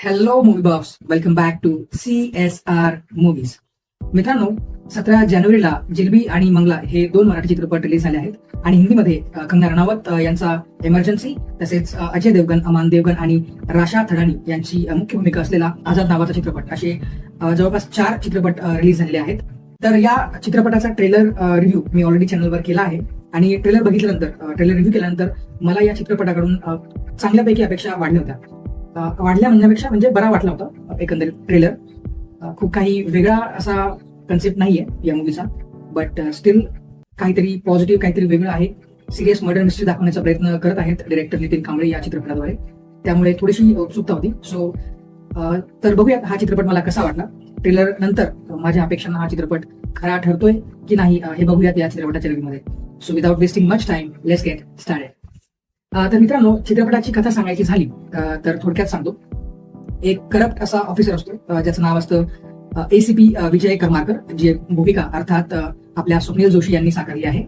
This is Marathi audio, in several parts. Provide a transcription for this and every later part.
Hello movie box, welcome back to CSR movies. मित्रांनो, 17 जानेवारीला जिलबी आणि मंगला हे 2 मराठी चित्रपट रिलीज झाले आहेत आणि हिंदीमध्ये कंगना रनावत यांचा इमर्जन्सी, तसेच अजय देवगन, अमान देवगन आणि राशा थडानी यांची मुख्य भूमिका असलेला आझाद नावाचा चित्रपट, असे जवळपास 4 चित्रपट रिलीज झालेले आहेत. तर या चित्रपटाचा ट्रेलर रिव्ह्यू मी ऑलरेडी चॅनलवर केला आहे आणि ट्रेलर रिव्ह्यू केल्यानंतर मला या चित्रपटाकडून चांगल्यापैकी अपेक्षा वाढल्या होत्या. वाढल्या म्हणण्यापेक्षा म्हणजे बरा वाटला होता एकंदरीत ट्रेलर. खूप काही वेगळा असा कन्सेप्ट नाहीये या मूवीचा, बट स्टील काहीतरी पॉझिटिव्ह, काहीतरी वेगळं आहे. सिरियस मर्डर मिस्ट्री दाखवण्याचा प्रयत्न करत आहेत डायरेक्टर नितीन कांबळे या चित्रपटाद्वारे, त्यामुळे थोडीशी उत्सुकता होती. सो तर बघूयात हा चित्रपट मला कसा वाटला. ट्रेलर नंतर माझ्या अपेक्षांना हा चित्रपट खरा ठरतोय की नाही हे बघूयात या चित्रपटाच्या रिव्ह्यूमध्ये. So without wasting much time, let's get started. तर मित्रांनो, चित्रपटाची कथा सांगायची झाली तर थोडक्यात सांगतो. एक करप्ट असा ऑफिसर असतो ज्याचं नाव असतं ACP विजय करमारकर, जी भूमिका अर्थात आपल्या स्वप्नील जोशी यांनी साकारली आहे.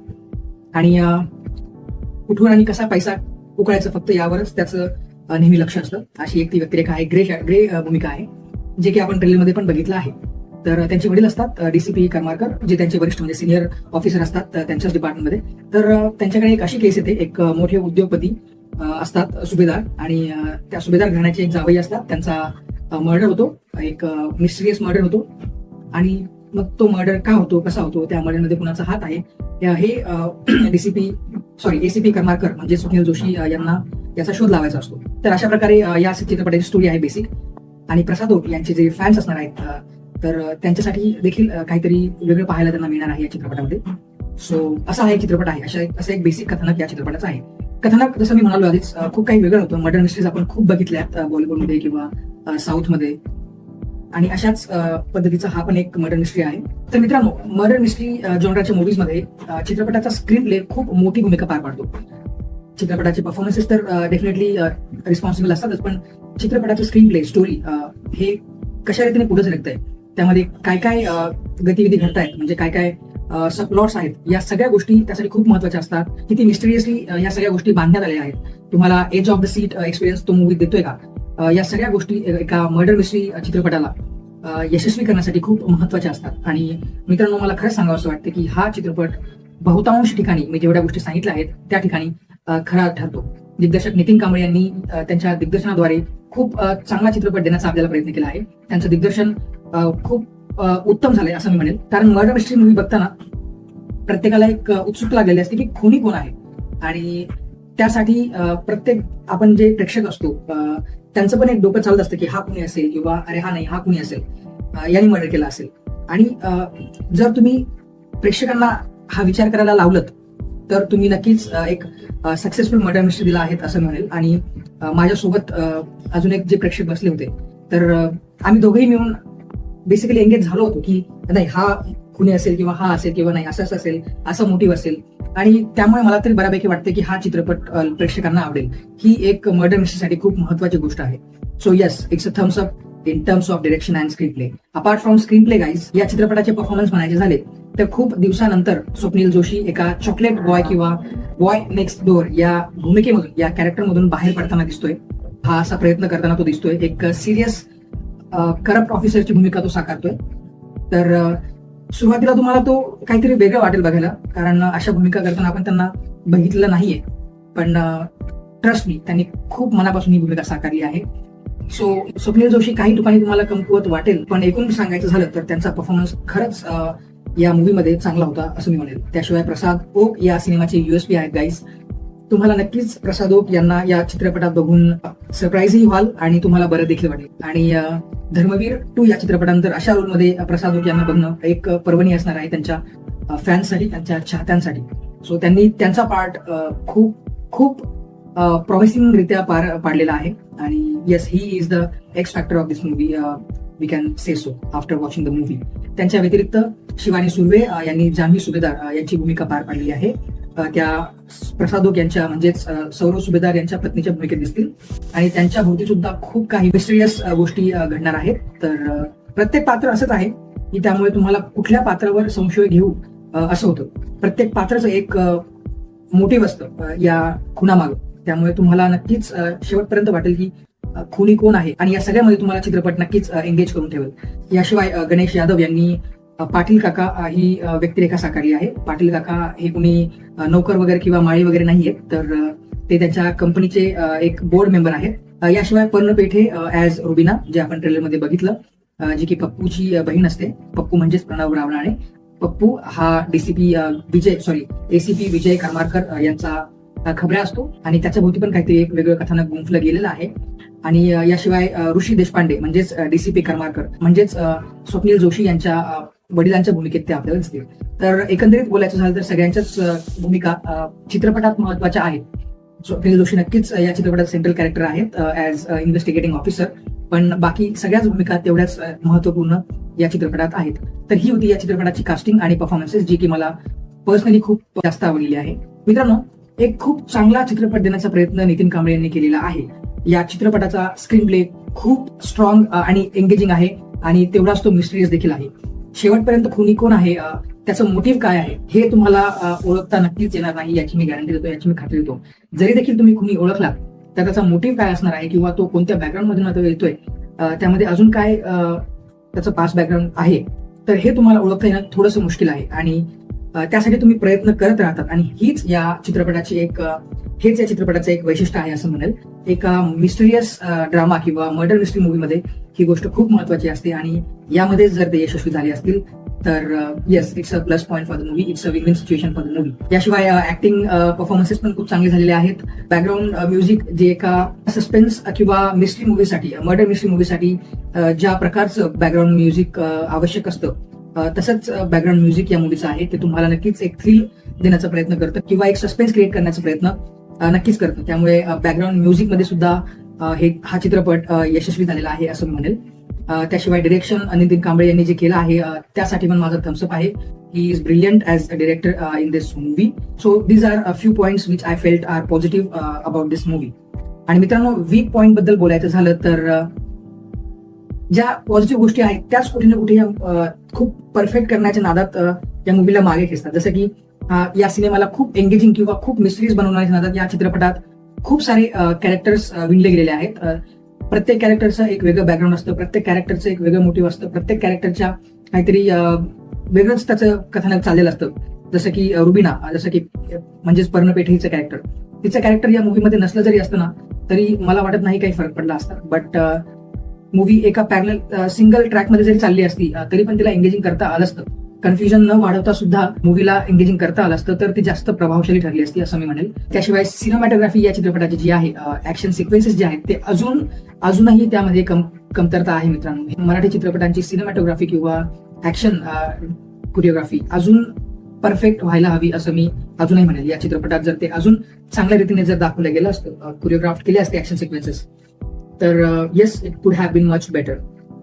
आणि कुठून आणि कसा पैसा उकळायचा फक्त यावरच त्याचं नेहमी लक्ष असतं. अशी एक ती व्यक्तिरेखा आहे, ग्रे भूमिका आहे, जे की आपण ट्रेलरमध्ये पण बघितलं आहे. तर त्यांचे वडील असतात DCP करमारकर, जे त्यांचे वरिष्ठ म्हणजे सिनियर ऑफिसर असतात त्यांच्याच डिपार्टमेंटमध्ये. तर त्यांच्याकडे एक अशी केस येते, एक मोठे उद्योगपती असतात सुभेदार, आणि त्या सुभेदार घराण्याचे एक जावई असतात. त्यांचा मर्डर होतो, एक मिस्टिरियस मर्डर होतो. आणि मग तो मर्डर का होतो, कसा होतो, त्या मर्डरमध्ये कुणाचा हात आहे, हे ACP करमारकर म्हणजे स्वप्नील जोशी यांना याचा शोध लावायचा असतो. तर अशा प्रकारे या चित्रपटाची स्टोरी आहे बेसिक. आणि प्रसाद ओक यांचे जे फॅन्स असणार आहेत, तर त्यांच्यासाठी देखील काहीतरी वेगळं पाहायला त्यांना मिळणार आहे या चित्रपटामध्ये. सो असा हा एक चित्रपट आहे, असं एक बेसिक कथानक या चित्रपटाचं आहे. कथानक जसं मी म्हणालो आधीच, खूप काही वेगळं होतं. मर्डर मिस्ट्रीज आपण खूप बघितल्यात बॉलिवूडमध्ये किंवा साऊथमध्ये, आणि अशाच पद्धतीचा हा पण एक मर्डर मिस्ट्री आहे. तर मित्रांनो, मर्डर मिस्ट्री जॉनराच्या मूव्हीजमध्ये चित्रपटाचा स्क्रीन प्ले खूप मोठी भूमिका पार पाडतो. चित्रपटाचे परफॉर्मन्सेस तर डेफिनेटली रिस्पॉन्सिबल असतातच, पण चित्रपटाचं स्क्रीन प्ले, स्टोरी हे कशा रीतीने पुढे सरकतंय, त्यामध्ये काय काय गतिविधी घडतायत, म्हणजे काय काय सबप्लॉट्स आहेत, या सगळ्या गोष्टी त्यासाठी खूप महत्वाच्या असतात. किती मिस्टिरियसली या सगळ्या गोष्टी बांधण्यात आल्या आहेत. तुम्हाला edge of the seat experience तो मूवी देतोय का, या सगळ्या गोष्टी एका मर्डर मिस्ट्री चित्रपटाला यशस्वी करण्यासाठी खूप महत्वाच्या असतात. आणि मित्रांनो, मला खरंच सांगावं असं वाटतं की हा चित्रपट बहुतांश ठिकाणी मी जेवढ्या गोष्टी सांगितल्या आहेत त्या ठिकाणी खरा ठरतो. दिग्दर्शक नितीन कांबळे यांनी त्यांच्या दिग्दर्शनाद्वारे खूप चांगला चित्रपट देण्याचा आपल्याला प्रयत्न केला आहे. त्यांचं दिग्दर्शन खूप उत्तम झालंय असं मी म्हणेल. कारण मर्डर मिस्ट्री मूवी बघताना प्रत्येकाला एक उत्सुकता लागलेली असते की खुनी कोण आहे, आणि त्यासाठी प्रत्येक आपण जे प्रेक्षक असतो त्यांचं पण एक डोकं चालत असतं की हा कुणी असेल, किंवा अरे हा नाही, हा कुणी असेल, यांनी मर्डर केला असेल. आणि जर तुम्ही प्रेक्षकांना हा विचार करायला लावलत तर तुम्ही नक्कीच एक सक्सेसफुल मर्डर मिस्ट्री दिला आहेत असं म्हणेल. आणि माझ्यासोबत अजून एक जे प्रेक्षक बसले होते, तर आम्ही दोघेही मिळून बेसिकली एंगेज झालो होतो की नाही, हा खुनी असेल, किंवा हा असेल, किंवा नाही असं असेल, असं मोटिव्ह असेल. आणि त्यामुळे मला तरी बऱ्यापैकी वाटतं की हा चित्रपट प्रेक्षकांना आवडेल. ही एक मर्डर मिस्ट्रीसाठी खूप महत्वाची गोष्ट आहे. So yes, it's a thumbs up in terms of direction and screen play. Apart from screen play guys, या चित्रपटाचे परफॉर्मन्स म्हणायचे झाले तर खूप दिवसानंतर स्वप्नील जोशी एका चॉकलेट बॉय किंवा बॉय नेक्स्ट डोअर या भूमिकेमधून, या कॅरेक्टरमधून बाहेर पडताना दिसतोय. हा असा प्रयत्न करताना तो दिसतोय. एक सिरियस करप्ट ऑफिसरची भूमिका तो साकारतोय. तर सुरुवातीला तुम्हाला तो काहीतरी वेगळं वाटेल बघायला, कारण अशा भूमिका करताना आपण त्यांना बघितलेलं नाहीये. पण ट्रस्ट मी, त्यांनी खूप मनापासून ही भूमिका साकारली आहे. सो स्वप्नील जोशी काही ठिकाणी तुम्हाला कमकुवत वाटेल, पण एकूण सांगायचं झालं तर त्यांचा परफॉर्मन्स खरंच या मूवीमध्ये चांगला होता असं मी म्हणेल. त्याशिवाय प्रसाद ओक या सिनेमाचे USP आहेत गाईज. तुम्हाला नक्कीच प्रसाद ओक यांना या चित्रपटात बघून सरप्राईजही व्हाल आणि तुम्हाला बरं देखील वाटेल. आणि धर्मवीर 2 या चित्रपटानंतर अशा रोलमध्ये प्रसाद ओक यांना बघणं एक पर्वणी असणार आहे त्यांच्या फॅन्ससाठी, त्यांच्या चाहत्यांसाठी. सो त्यांनी त्यांचा पार्ट खूप प्रॉमिसिंग रित्या पार पाडलेला आहे. आणि yes, he is the X factor of this movie, we can say so after watching the movie. त्यांच्या व्यतिरिक्त शिवानी सुर्वे यांनी जान्हवी सुभेदार यांची भूमिका पार पाडलेली आहे. त्या प्रसाद ओक यांच्या म्हणजेच सौरव सुभेदार यांच्या पत्नीच्या भूमिकेत दिसतील. आणि त्यांच्या भोवती सुद्धा खूप काही मिस्टिरियस गोष्टी घडणार आहेत. तर प्रत्येक पात्र असंच आहे की त्यामुळे तुम्हाला कुठल्या पात्रावर संशय घेऊ असं होतं. प्रत्येक पात्राचं एक मोटिव्ह असतं या खुनामागं. त्यामुळे तुम्हाला नक्कीच शेवटपर्यंत वाटेल की खुनी कोण आहे, आणि या सगळ्यामध्ये तुम्हाला चित्रपट नक्कीच एंगेज करून ठेवेल. याशिवाय गणेश यादव यांनी पाटील काका ही व्यक्तिरेखा साकारली आहे. पाटील काका हे कुणी नोकर वगैरे किंवा माळी वगैरे नाहीये, तर ते त्यांच्या कंपनीचे एक बोर्ड मेंबर आहेत. याशिवाय पर्ण पेठे ऍज रुबिना, जे आपण ट्रेलरमध्ये बघितलं, जी की पप्पूची बहीण असते. पप्पू म्हणजेच प्रणव रावणाने. पप्पू हा एसीपी विजय करमारकर यांचा खबऱ्या असतो, आणि त्याच्या भोवती पण काहीतरी एक वेगळं कथानक गुंफलं गेलेलं आहे. आणि याशिवाय ऋषी देशपांडे म्हणजेच डीसीपी करमारकर म्हणजेच स्वप्नील जोशी यांच्या वडिलांच्या भूमिकेत ते आपल्याला दिसतील. तर एकंदरीत बोलायचं झालं तर सगळ्यांच्याच भूमिका चित्रपटात महत्वाच्या आहेत. स्वप्नील जोशी नक्कीच या चित्रपटात सेंट्रल कॅरेक्टर आहेत ऍज इन्व्हेस्टिगेटिंग ऑफिसर, पण बाकी सगळ्याच भूमिका तेवढ्याच महत्वपूर्ण या चित्रपटात आहेत. तर ही होती या चित्रपटाची कास्टिंग आणि परफॉर्मन्सेस, जी की मला पर्सनली खूप जास्त आवडलेली आहे. मित्रांनो, एक खूप चांगला चित्रपट देण्याचा प्रयत्न नितीन कांबळे यांनी केलेला आहे. या चित्रपटाचा स्क्रीन प्ले खूप स्ट्रॉंग आणि एंगेजिंग आहे, आणि तेवढाच तो मिस्टिरियस देखील आहे. शेवटपर्यंत खुनी कोण आहे, त्याचं मोटिव्ह काय आहे, हे तुम्हाला ओळखता नक्कीच येणार नाही, याची मी गॅरंटी देतो, याची मी खात्री देतो. जरी देखील तुम्ही खुनी ओळखला तर त्याचा मोटिव्ह काय असणार आहे, किंवा तो कोणत्या बॅकग्राऊंड मधून तो येतोय, त्यामध्ये अजून काय त्याचं पास्ट बॅकग्राऊंड आहे, तर हे तुम्हाला ओळखता येणं थोडंसं मुश्किल आहे. आणि त्यासाठी तुम्ही प्रयत्न करत राहतात, आणि हेच या चित्रपटाचं एक वैशिष्ट्य आहे असं म्हणेल. एका मिस्टिरियस ड्रामा किंवा मर्डर मिस्ट्री मूवीमध्ये ही गोष्ट खूप महत्वाची असते, आणि यामध्ये जर ते यशस्वी झाले असतील तर yes, it's a plus point for the movie, it's a win win situation for the movie. याशिवाय ऍक्टिंग परफॉर्मन्सेस पण खूप चांगले झालेले आहेत. बॅकग्राऊंड म्युझिक, जे एका सस्पेन्स किंवा मिस्ट्री मूवीसाठी, मर्डर मिस्ट्री मूवीसाठी ज्या प्रकारचं बॅकग्राऊंड म्युझिक आवश्यक असतं, तसंच बॅकग्राऊंड म्युझिक या मूवीचं आहे. ते तुम्हाला नक्कीच एक थ्रिल देण्याचा प्रयत्न करतं, किंवा एक सस्पेन्स क्रिएट करण्याचा प्रयत्न नक्कीच करतं. त्यामुळे बॅकग्राऊंड म्युझिक मध्ये सुद्धा हा चित्रपट यशस्वी झालेला आहे असं मी म्हणेल. त्याशिवाय डिरेक्शन नितीन कांबळे यांनी जे केलं आहे, त्यासाठी पण माझा थम्सअप आहे. He is brilliant as a director in this movie. So these are a few points which I felt are positive about this movie. आणि मित्रांनो, वीक पॉइंट बद्दल बोलायचं झालं तर ज्या पॉझिटिव्ह गोष्टी आहेत त्याच कुठे ना कुठे खूप परफेक्ट करण्याच्या नादात या मूवीला मागे खेचतात. जसं की या सिनेमाला खूप एंगेजिंग किंवा खूप मिस्टरीज बनवण्याच्या नादात या चित्रपटात खूप सारे कॅरेक्टर्स विणले गेलेले आहेत. प्रत्येक कॅरेक्टरचं एक वेगळं बॅकग्राऊंड असतं, प्रत्येक कॅरेक्टरचं एक वेगळं मोटिव्ह असतं, प्रत्येक कॅरेक्टरच्या काहीतरी वेगळंच त्याचं कथानक चाललेलं असतं. जसं की रुबिना, जसं की म्हणजेच पर्णपेठेचं कॅरेक्टर, तिचं कॅरेक्टर या मूवीमध्ये नसलं जरी असतं ना, तरी मला वाटत नाही काही फरक पडला असता. बट मूवी एका पॅरलल सिंगल ट्रॅकमध्ये जरी चालली असती तरी पण तिला एंगेजिंग करता आलं असतं. कन्फ्युजन न वाढवता सुद्धा मूवीला एंगेजिंग करता आलं असतं, तर ती जास्त प्रभावशाली ठरली असती असं मी म्हणेल. त्याशिवाय सिनेमॅटोग्राफी या चित्रपटाची जी आहे, ऍक्शन सिक्वेन्सेस जे आहेत ते अजूनही त्यामध्ये कमतरता आहे मित्रांनो. मराठी चित्रपटांची सिनेमॅटोग्राफी किंवा ऍक्शन कोरिओग्राफी अजून परफेक्ट व्हायला हवी असं मी अजूनही म्हणेल. या चित्रपटात जर ते अजून चांगल्या रीतीने जर दाखवलं गेलं असतं, कोरिओग्राफ केले असते ऍक्शन सिक्वेन्सेस, तर येस, इट कुड हॅव बीन मच बेटर.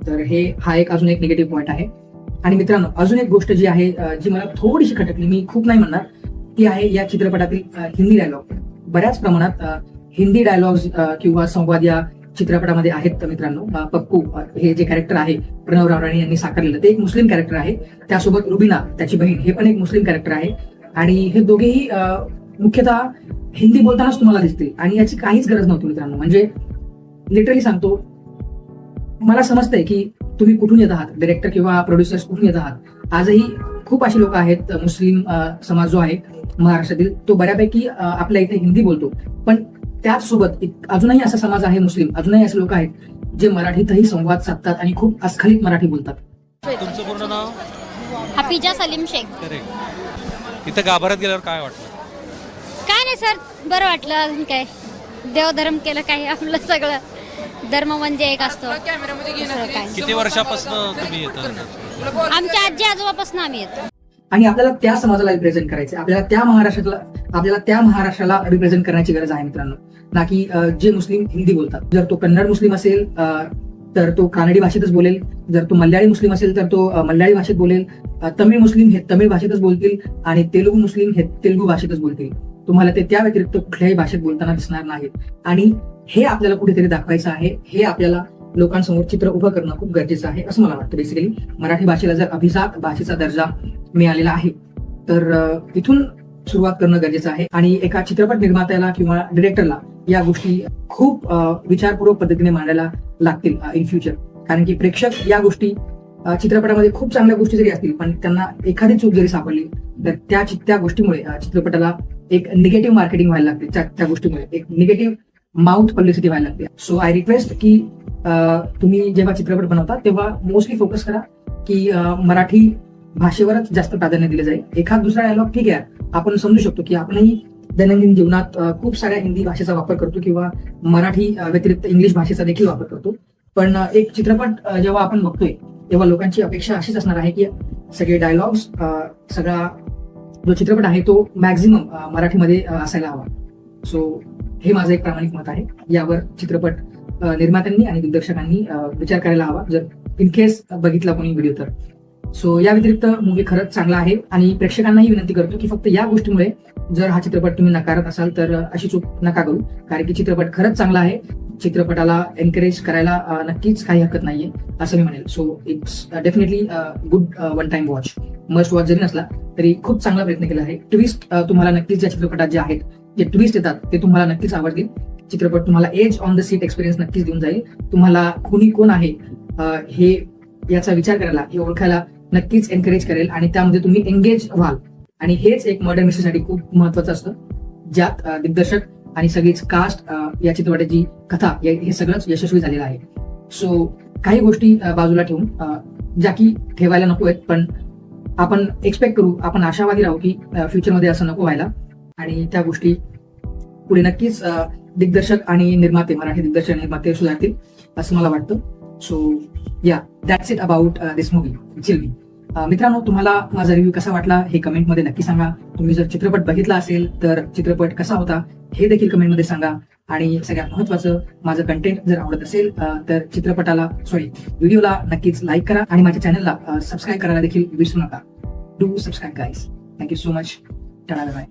तर हा एक अजून एक निगेटिव्ह पॉईंट आहे. आणि मित्रांनो, अजून एक गोष्ट जी आहे, जी मला थोडीशी खटकली, मी खूप नाही म्हणणार, ती आहे या चित्रपटातील हिंदी डायलॉग. बऱ्याच प्रमाणात हिंदी डायलॉग्स किंवा संवाद या चित्रपटामध्ये आहेत मित्रांनो. पप्पू हे जे कॅरेक्टर आहे, प्रणव रावराणे यांनी साकारलेलं, ते एक मुस्लिम कॅरेक्टर आहे. त्यासोबत रुबिना, त्याची बहीण, हे पण एक मुस्लिम कॅरेक्टर आहे. आणि हे दोघेही मुख्यतः हिंदी बोलतानाच तुम्हाला दिसतील, आणि याची काहीच गरज नव्हती मित्रांनो. म्हणजे लिटरली सांगतो, मला समजतंय की तुम्ही कुठून येत आहात, डायरेक्टर किंवा प्रोड्युसर्स कुठून येत आहात. आजही खूप अशी लोक आहेत, मुस्लिम समाज जो आहे महाराष्ट्रातील, तो बऱ्यापैकी आपल्या इथे हिंदी बोलतो, पण त्याचसोबत अजूनही असा समाज आहे मुस्लिम, अजूनही असे लोक आहेत जे मराठीतही संवाद साधतात आणि खूप अस्खलित मराठी बोलतात. तुमचं पूर्ण नाव? हफीजा सलीम शेख. करेक्ट. इथं गाभाऱ्यात गेल्यावर काय वाटलं? काय नाही सर, बरं वाटलं. अजून काय, देवधर्म केलं, काय आपलं सगळं धर्म म्हणजे एक असतो. किती वर्षापासून तुम्ही येतात? आमच्या आजी आजोबापासून आम्ही येतो. आणि आपल्याला त्या समाजाला रिप्रेझेंट करायचं, आपल्याला त्या महाराष्ट्राला रिप्रेझेंट करण्याची गरज आहे मित्रांनो, ना की जे मुस्लिम हिंदी बोलतात. जर तो कन्नड मुस्लिम असेल तर तो कानडी भाषेतच बोलेल, जर तो मल्याळी मुस्लिम असेल तर तो मल्याळी भाषेत बोलेल, तमिळ मुस्लिम हे तमिळ भाषेतच बोलतील, आणि तेलुगू मुस्लिम हे तेलुगू भाषेतच बोलतील. तुम्हाला ते त्या व्यतिरिक्त कुठल्याही भाषेत बोलताना दिसणार नाहीत. आणि हे आपल्याला कुठेतरी दाखवायचं आहे, हे आपल्याला लोकांसमोर चित्र उभं करणं खूप गरजेचं आहे असं मला वाटतं. बेसिकली मराठी भाषेला जर अभिजात भाषेचा दर्जा मिळालेला आहे, तर इथून सुरुवात करणं गरजेचं आहे आणि एका चित्रपट निर्मात्याला किंवा डिरेक्टरला या गोष्टी खूप विचारपूर्वक पद्धतीने मांडायला लागतील इन फ्युचर. कारण की प्रेक्षक या गोष्टी चित्रपटामध्ये खूप चांगल्या गोष्टी जरी असतील पण त्यांना एखादी चूक जरी सापडली तर त्या गोष्टीमुळे चित्रपटाला एक निगेटिव्ह मार्केटिंग व्हायला लागते. त्या गोष्टीमुळे एक निगेटिव्ह माउथ पब्लिसिटी व्हायला लागते. सो आय रिक्वेस्ट की तुम्ही जेव्हा चित्रपट बनवता तेव्हा मोस्टली फोकस करा की मराठी भाषेवरच जास्त प्राधान्य दिले जाईल. एखाद दुसरा डायलॉग ठीक आहे, आपण समजू शकतो की आपणही दैनंदिन जीवनात खूप साऱ्या हिंदी भाषेचा वापर करतो किंवा मराठी व्यतिरिक्त इंग्लिश भाषेचा देखील वापर करतो. पण एक चित्रपट जेव्हा आपण बघतोय तेव्हा लोकांची अपेक्षा अशीच असणार आहे की सगळे डायलॉग्स, सगळा जो चित्रपट आहे तो मॅक्झिमम मराठीमध्ये असायला हवा. सो हे माझं एक प्रामाणिक मत आहे. यावर चित्रपट निर्मात्यांनी आणि दिग्दर्शकांनी विचार करायला हवा जर इन केस बघितला कोणी व्हिडिओ तर. सो या व्यतिरिक्त मूवी खरंच चांगला आहे आणि प्रेक्षकांनाही विनंती करतो की फक्त या गोष्टीमुळे जर हा चित्रपट तुम्ही नकारत असाल तर अशी चूक नका करू. कारण की चित्रपट खरंच चांगला आहे. चित्रपटाला एनकरेज करायला नक्कीच काही हरकत नाहीये असं मी म्हणेल. So it's definitely good one time watch. Must watch जरी नसला तरी खूप चांगला प्रयत्न केला आहे. ट्विस्ट तुम्हाला नक्कीच या चित्रपटात जे आहेत, जे ट्विस्ट येतात ते तुम्हाला नक्कीच आवडतील. चित्रपट तुम्हाला edge on the seat experience नक्कीच देऊन जाईल. तुम्हाला कुणी कोण आहे हे याचा विचार करायला, हे ओळखायला नक्कीच एनकरेज करेल आणि त्यामध्ये तुम्ही एंगेज व्हाल. आणि हेच एक मर्डर मिस्ट्रीसाठी खूप महत्वाचं असतं, ज्यात दिग्दर्शक आणि सगळीच कास्ट, या चित्रपटाची कथा हे सगळंच यशस्वी झालेलं आहे. सो काही गोष्टी बाजूला ठेवून, ज्या की ठेवायला नको आहेत, पण आपण एक्सपेक्ट करू, आपण आशावादी राहू की फ्युचरमध्ये असं नको व्हायला आणि त्या गोष्टी पुढे नक्कीच दिग्दर्शक आणि निर्माते, मराठी दिग्दर्शक आणि निर्माते सुधारतील असं मला वाटतं. So yeah that's it about this movie चिल्मी. मित्रांनो, तुम्हाला माझा रिव्ह्यू कसा वाटला हे कमेंटमध्ये नक्की सांगा. तुम्ही जर चित्रपट बघितला असेल तर चित्रपट कसा होता हे देखील कमेंटमध्ये सांगा. आणि सगळ्यात महत्वाचं, माझं कंटेंट जर आवडत असेल तर व्हिडिओला नक्कीच लाईक करा आणि माझ्या चॅनलला सबस्क्राईब करायला देखील विसरू नका. Do subscribe guys. Thank you so much. Tata bye.